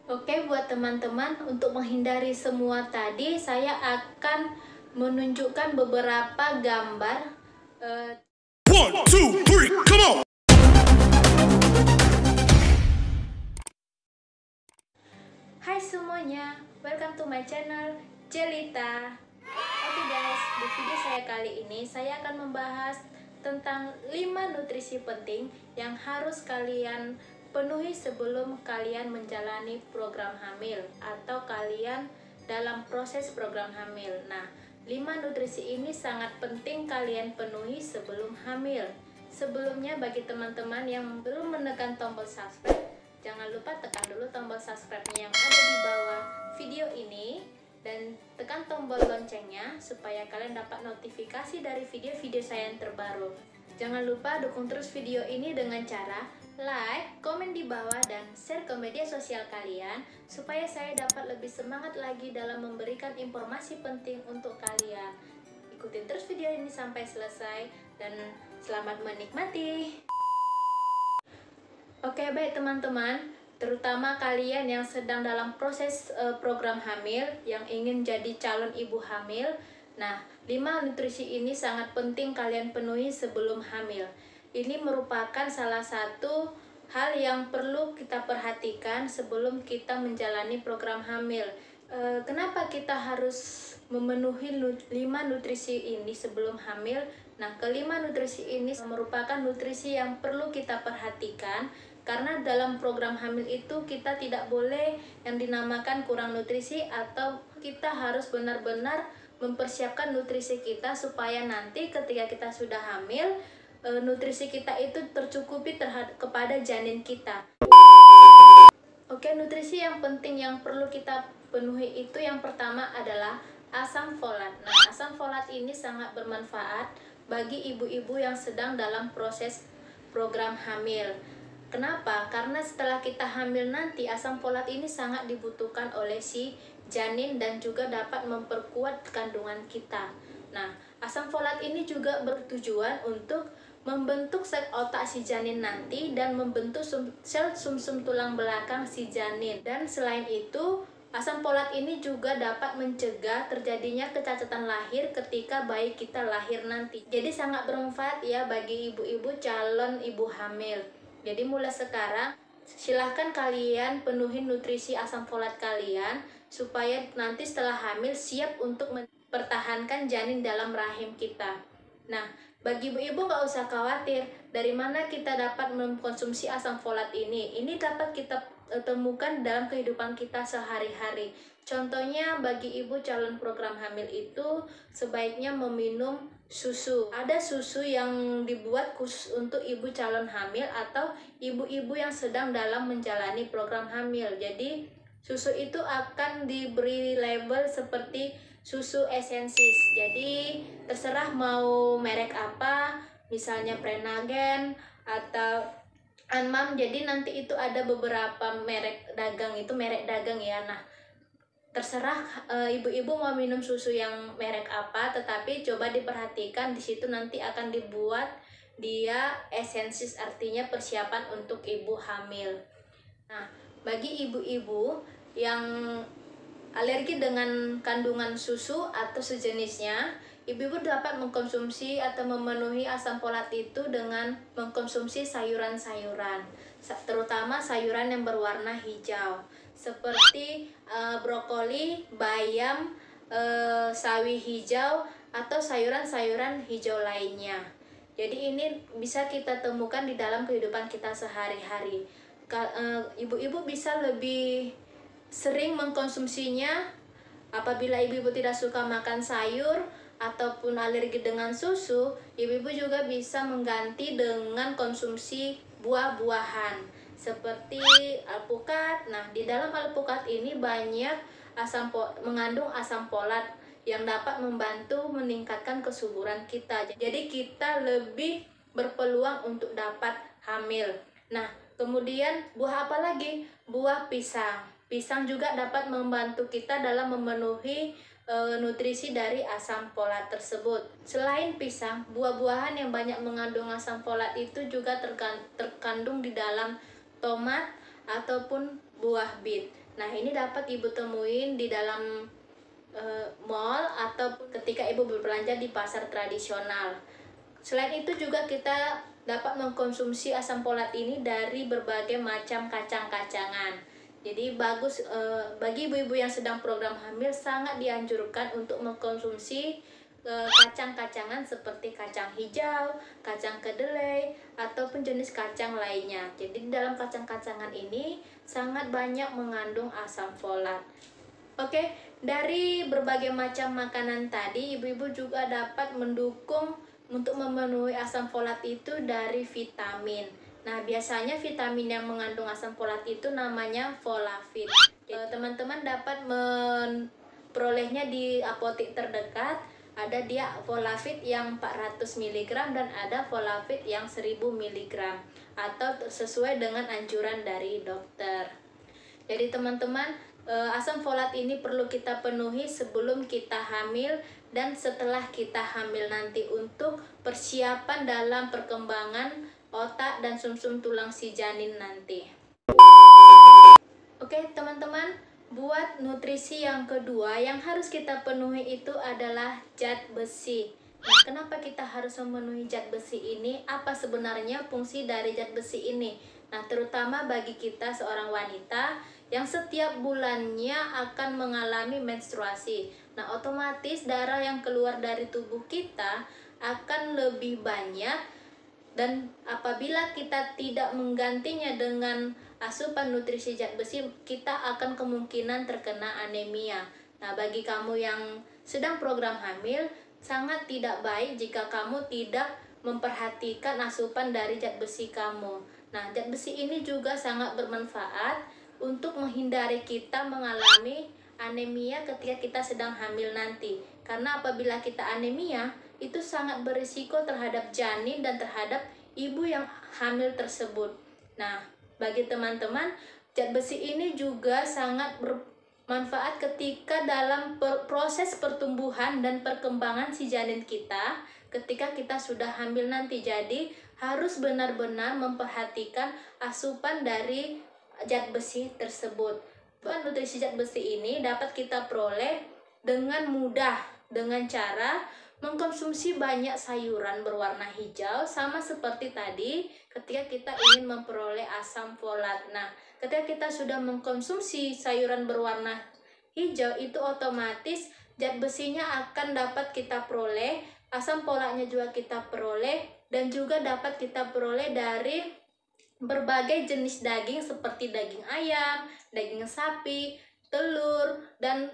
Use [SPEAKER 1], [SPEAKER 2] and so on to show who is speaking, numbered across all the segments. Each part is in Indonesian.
[SPEAKER 1] Oke, buat teman-teman, untuk menghindari semua tadi, saya akan menunjukkan beberapa gambar.
[SPEAKER 2] One, two, three, come on!
[SPEAKER 1] Hai semuanya, welcome to my channel, Jelita. Oke guys, di video saya kali ini, saya akan membahas tentang 5 nutrisi penting yang harus kalian penuhi sebelum kalian menjalani program hamil atau kalian dalam proses program hamil. Nah, 5 nutrisi ini sangat penting kalian penuhi sebelum hamil. Sebelumnya, bagi teman-teman yang belum menekan tombol subscribe, jangan lupa tekan dulu tombol subscribe-nya yang ada di bawah video ini dan tekan tombol loncengnya supaya kalian dapat notifikasi dari video-video saya yang terbaru. Jangan lupa dukung terus video ini dengan cara like, komen di bawah, dan share ke media sosial kalian supaya saya dapat lebih semangat lagi dalam memberikan informasi penting untuk kalian. Ikutin terus video ini sampai selesai dan selamat menikmati. Oke, baik teman-teman, terutama kalian yang sedang dalam proses program hamil, yang ingin jadi calon ibu hamil. Nah, 5 nutrisi ini sangat penting kalian penuhi sebelum hamil. Ini merupakan salah satu hal yang perlu kita perhatikan sebelum kita menjalani program hamil. Kenapa kita harus memenuhi 5 nutrisi ini sebelum hamil? Nah, kelima nutrisi ini merupakan nutrisi yang perlu kita perhatikan karena dalam program hamil itu kita tidak boleh yang dinamakan kurang nutrisi, atau kita harus benar-benar mempersiapkan nutrisi kita supaya nanti ketika kita sudah hamil, nutrisi kita itu tercukupi kepada janin kita. Oke, nutrisi yang penting yang perlu kita penuhi itu yang pertama adalah asam folat. Nah, asam folat ini sangat bermanfaat bagi ibu-ibu yang sedang dalam proses program hamil. Kenapa? Karena setelah kita hamil nanti, asam folat ini sangat dibutuhkan oleh si janin dan juga dapat memperkuat kandungan kita. Nah, asam folat ini juga bertujuan untuk membentuk sel otak si janin nanti dan membentuk sel sumsum tulang belakang si janin. Dan selain itu, asam folat ini juga dapat mencegah terjadinya kecacatan lahir ketika bayi kita lahir nanti. Jadi sangat bermanfaat ya bagi ibu-ibu calon ibu hamil. Jadi mulai sekarang silahkan kalian penuhi nutrisi asam folat kalian supaya nanti setelah hamil siap untuk mempertahankan janin dalam rahim kita. Nah, bagi ibu-ibu nggak usah khawatir dari mana kita dapat mengkonsumsi asam folat ini. Ini dapat kita temukan dalam kehidupan kita sehari-hari. Contohnya bagi ibu calon program hamil itu sebaiknya meminum susu. Ada susu yang dibuat khusus untuk ibu calon hamil atau ibu-ibu yang sedang dalam menjalani program hamil. Jadi susu itu akan diberi label seperti susu esensis. Jadi terserah mau merek apa, misalnya Prenagen atau Anmam. Jadi nanti itu ada beberapa merek dagang, itu merek dagang ya. Nah, terserah ibu-ibu mau minum susu yang merek apa, tetapi coba diperhatikan di situ nanti akan dibuat dia esensis, artinya persiapan untuk ibu hamil. Nah, bagi ibu-ibu yang alergi dengan kandungan susu atau sejenisnya, ibu-ibu dapat mengkonsumsi atau memenuhi asam folat itu dengan mengkonsumsi sayuran-sayuran, terutama sayuran yang berwarna hijau seperti brokoli, bayam, sawi hijau, atau sayuran-sayuran hijau lainnya. Jadi ini bisa kita temukan di dalam kehidupan kita sehari-hari. Ibu-ibu bisa lebih sering mengkonsumsinya apabila ibu-ibu tidak suka makan sayur ataupun alergi dengan susu. Ibu-ibu juga bisa mengganti dengan konsumsi buah-buahan seperti alpukat. Nah, di dalam alpukat ini banyak mengandung asam folat yang dapat membantu meningkatkan kesuburan kita. Jadi kita lebih berpeluang untuk dapat hamil. Nah, kemudian buah apa lagi? Buah pisang. Pisang juga dapat membantu kita dalam memenuhi nutrisi dari asam folat tersebut. Selain pisang, buah-buahan yang banyak mengandung asam folat itu juga terkandung di dalam tomat ataupun buah bit. Nah, ini dapat Ibu temuin di dalam mall ataupun ketika Ibu berbelanja di pasar tradisional. Selain itu juga kita dapat mengkonsumsi asam folat ini dari berbagai macam kacang-kacangan. Jadi bagus bagi ibu-ibu yang sedang program hamil, sangat dianjurkan untuk mengkonsumsi kacang-kacangan seperti kacang hijau, kacang kedelai, ataupun jenis kacang lainnya. Jadi di dalam kacang-kacangan ini sangat banyak mengandung asam folat. Oke, dari berbagai macam makanan tadi, ibu-ibu juga dapat mendukung untuk memenuhi asam folat itu dari vitamin. Nah, biasanya vitamin yang mengandung asam folat itu namanya folafit. Teman-teman dapat memperolehnya di apotek terdekat. Ada dia folafit yang 400 mg dan ada folafit yang 1000 mg atau sesuai dengan anjuran dari dokter. Jadi teman-teman, asam folat ini perlu kita penuhi sebelum kita hamil dan setelah kita hamil nanti untuk persiapan dalam perkembangan otak dan sumsum tulang si janin nanti. Oke teman-teman, buat nutrisi yang kedua yang harus kita penuhi itu adalah zat besi. Nah, kenapa kita harus memenuhi zat besi ini? Apa sebenarnya fungsi dari zat besi ini? Nah, terutama bagi kita seorang wanita yang setiap bulannya akan mengalami menstruasi. Nah, otomatis darah yang keluar dari tubuh kita akan lebih banyak, dan apabila kita tidak menggantinya dengan asupan nutrisi zat besi, kita akan kemungkinan terkena anemia. Nah, bagi kamu yang sedang program hamil, sangat tidak baik jika kamu tidak memperhatikan asupan dari zat besi kamu. Nah, zat besi ini juga sangat bermanfaat untuk menghindari kita mengalami anemia ketika kita sedang hamil nanti. Karena apabila kita anemia, itu sangat berisiko terhadap janin dan terhadap ibu yang hamil tersebut. Nah, bagi teman-teman, zat besi ini juga sangat bermanfaat ketika dalam proses pertumbuhan dan perkembangan si janin kita ketika kita sudah hamil nanti. Jadi, harus benar-benar memperhatikan asupan dari zat besi tersebut. Nutrisi zat besi ini dapat kita peroleh dengan mudah dengan cara mengkonsumsi banyak sayuran berwarna hijau, sama seperti tadi ketika kita ingin memperoleh asam folat. Nah, ketika kita sudah mengkonsumsi sayuran berwarna hijau, itu otomatis zat besinya akan dapat kita peroleh, asam folatnya juga kita peroleh, dan juga dapat kita peroleh dari berbagai jenis daging seperti daging ayam, daging sapi, telur, dan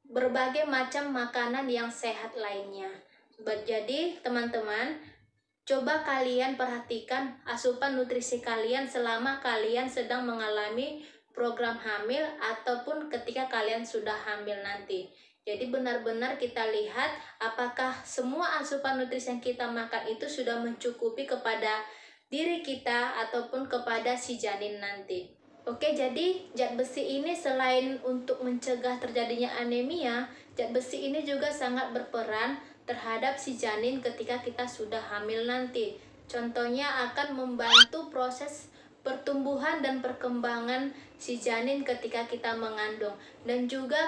[SPEAKER 1] berbagai macam makanan yang sehat lainnya. Jadi teman-teman, coba kalian perhatikan asupan nutrisi kalian selama kalian sedang mengalami program hamil ataupun ketika kalian sudah hamil nanti. Jadi benar-benar kita lihat apakah semua asupan nutrisi yang kita makan itu sudah mencukupi kepada diri kita ataupun kepada si janin nanti. Oke, jadi zat besi ini selain untuk mencegah terjadinya anemia, zat besi ini juga sangat berperan terhadap si janin ketika kita sudah hamil nanti. Contohnya akan membantu proses pertumbuhan dan perkembangan si janin ketika kita mengandung, dan juga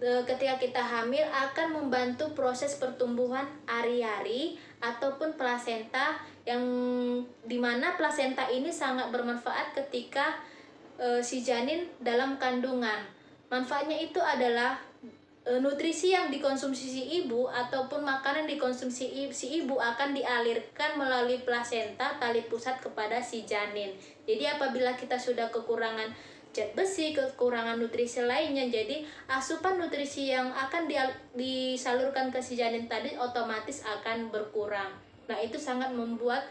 [SPEAKER 1] ketika kita hamil akan membantu proses pertumbuhan ari-ari ataupun plasenta, yang dimana plasenta ini sangat bermanfaat ketika si janin dalam kandungan. Manfaatnya itu adalah nutrisi yang dikonsumsi si ibu ataupun makanan dikonsumsi si ibu akan dialirkan melalui plasenta tali pusat kepada si janin. Jadi apabila kita sudah kekurangan zat besi, kekurangan nutrisi lainnya, jadi asupan nutrisi yang akan disalurkan ke si janin tadi otomatis akan berkurang. Nah, itu sangat membuat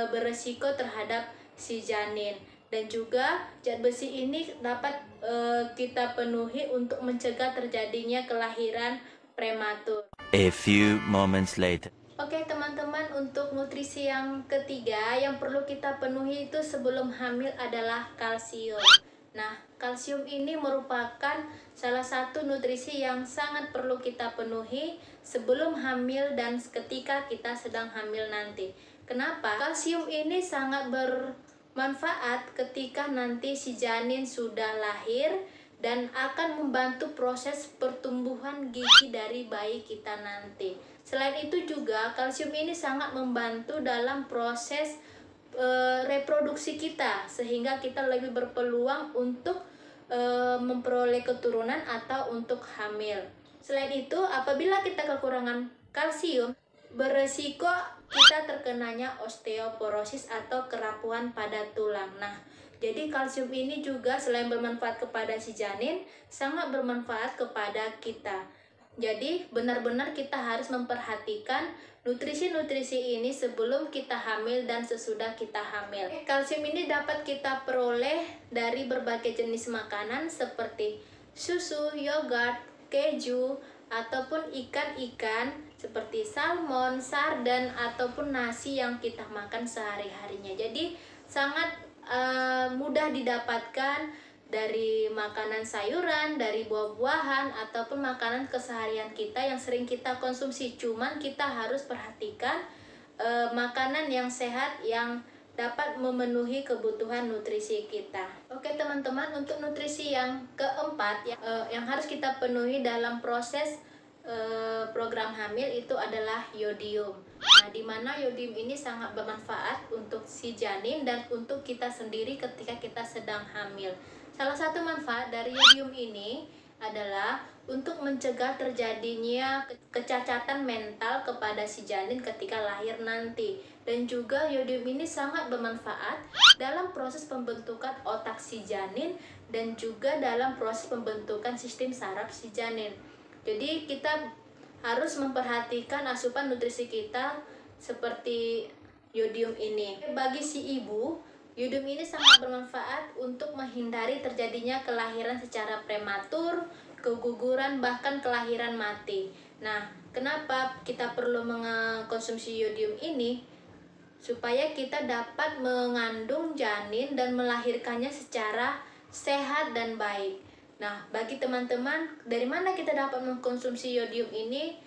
[SPEAKER 1] beresiko terhadap si janin. Dan juga zat besi ini dapat kita penuhi untuk mencegah terjadinya kelahiran prematur.
[SPEAKER 3] A few moments later.
[SPEAKER 1] Oke teman-teman, untuk nutrisi yang ketiga yang perlu kita penuhi itu sebelum hamil adalah kalsium. Nah, kalsium ini merupakan salah satu nutrisi yang sangat perlu kita penuhi sebelum hamil dan ketika kita sedang hamil nanti. Kenapa? Kalsium ini sangat bermanfaat ketika nanti si janin sudah lahir dan akan membantu proses pertumbuhan gigi dari bayi kita nanti. Selain itu juga kalsium ini sangat membantu dalam proses reproduksi kita, sehingga kita lebih berpeluang untuk memperoleh keturunan atau untuk hamil. Selain itu, apabila kita kekurangan kalsium, beresiko kita terkenanya osteoporosis atau kerapuhan pada tulang. Nah, jadi kalsium ini juga selain bermanfaat kepada si janin, sangat bermanfaat kepada kita. Jadi benar-benar kita harus memperhatikan nutrisi-nutrisi ini sebelum kita hamil dan sesudah kita hamil. Kalsium ini dapat kita peroleh dari berbagai jenis makanan seperti susu, yogurt, keju, ataupun ikan-ikan seperti salmon, sarden, ataupun nasi yang kita makan sehari-harinya. Jadi sangat mudah didapatkan dari makanan sayuran, dari buah-buahan, ataupun makanan keseharian kita yang sering kita konsumsi. Cuman kita harus perhatikan makanan yang sehat yang dapat memenuhi kebutuhan nutrisi kita. Oke teman-teman, untuk nutrisi yang keempat yang harus kita penuhi dalam proses program hamil itu adalah yodium. Nah, di mana yodium ini sangat bermanfaat untuk si janin dan untuk kita sendiri ketika kita sedang hamil. Salah satu manfaat dari yodium ini adalah untuk mencegah terjadinya kecacatan mental kepada si janin ketika lahir nanti. Dan juga yodium ini sangat bermanfaat dalam proses pembentukan otak si janin dan juga dalam proses pembentukan sistem saraf si janin. Jadi kita harus memperhatikan asupan nutrisi kita seperti yodium ini. Bagi si ibu, yodium ini sangat bermanfaat untuk menghindari terjadinya kelahiran secara prematur, keguguran, bahkan kelahiran mati. Nah, kenapa kita perlu mengkonsumsi yodium ini? Supaya kita dapat mengandung janin dan melahirkannya secara sehat dan baik. Nah, bagi teman-teman, dari mana kita dapat mengkonsumsi yodium ini?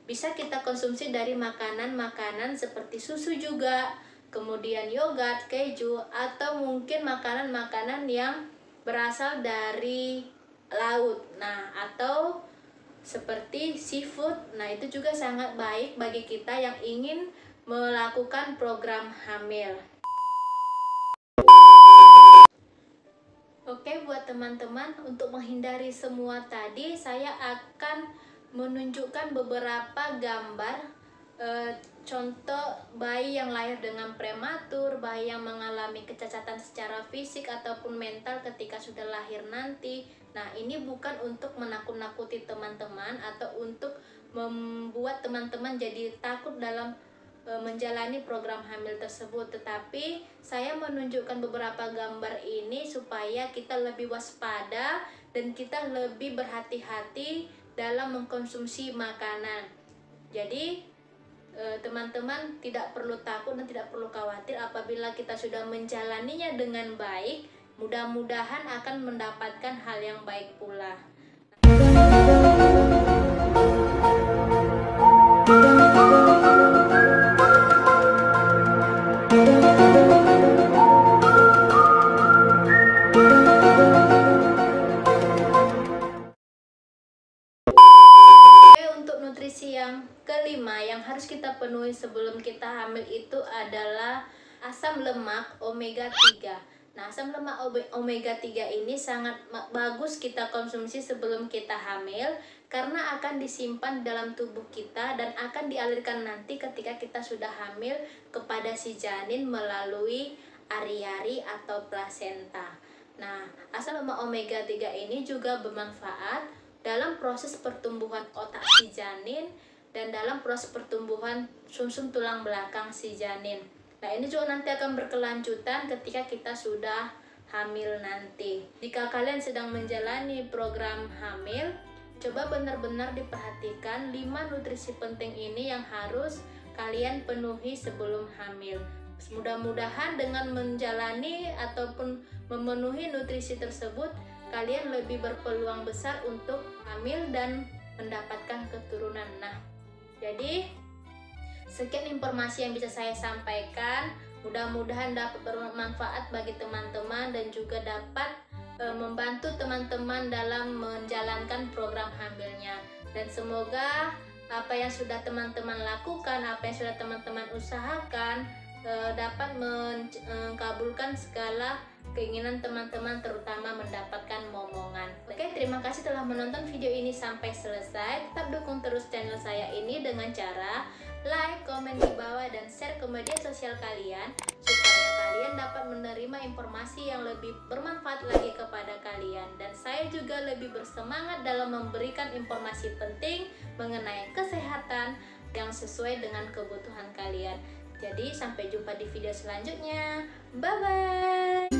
[SPEAKER 1] Bisa kita konsumsi dari makanan-makanan seperti susu juga, kemudian yogurt, keju, atau mungkin makanan-makanan yang berasal dari laut. Nah, atau seperti seafood. Nah, itu juga sangat baik bagi kita yang ingin melakukan program hamil. Oke, buat teman-teman, untuk menghindari semua tadi, saya akan menunjukkan beberapa gambar contoh bayi yang lahir dengan prematur, bayi yang mengalami kecacatan secara fisik ataupun mental ketika sudah lahir nanti. Nah, ini bukan untuk menakut-nakuti teman-teman atau untuk membuat teman-teman jadi takut dalam menjalani program hamil tersebut, tetapi saya menunjukkan beberapa gambar ini supaya kita lebih waspada dan kita lebih berhati-hati dalam mengkonsumsi makanan. Jadi teman-teman tidak perlu takut dan tidak perlu khawatir apabila kita sudah menjalaninya dengan baik. Mudah-mudahan akan mendapatkan hal yang baik pula. Nutrisi yang kelima yang harus kita penuhi sebelum kita hamil itu adalah asam lemak omega 3. Nah, asam lemak omega 3 ini sangat bagus kita konsumsi sebelum kita hamil karena akan disimpan dalam tubuh kita dan akan dialirkan nanti ketika kita sudah hamil kepada si janin melalui ari-ari atau plasenta. Nah, asam lemak omega 3 ini juga bermanfaat dalam proses pertumbuhan otak si janin dan dalam proses pertumbuhan sumsum tulang belakang si janin. Nah, ini juga nanti akan berkelanjutan ketika kita sudah hamil nanti. Jika kalian sedang menjalani program hamil, coba benar-benar diperhatikan 5 nutrisi penting ini yang harus kalian penuhi sebelum hamil. Mudah-mudahan dengan menjalani ataupun memenuhi nutrisi tersebut, kalian lebih berpeluang besar untuk hamil dan mendapatkan keturunan. Nah, jadi sekian informasi yang bisa saya sampaikan. Mudah-mudahan dapat bermanfaat bagi teman-teman dan juga dapat membantu teman-teman teman-teman dalam menjalankan program hamilnya. Dan semoga apa yang sudah teman-teman lakukan, apa yang sudah teman-teman usahakan dapat mengabulkan segala keinginan teman-teman, terutama mendapatkan momongan. Oke, terima kasih telah menonton video ini sampai selesai. Tetap dukung terus channel saya ini dengan cara like, komen di bawah, dan share ke media sosial kalian supaya kalian dapat menerima informasi yang lebih bermanfaat lagi kepada kalian. Dan saya juga lebih bersemangat dalam memberikan informasi penting mengenai kesehatan yang sesuai dengan kebutuhan kalian. Jadi sampai jumpa di video selanjutnya. Bye bye.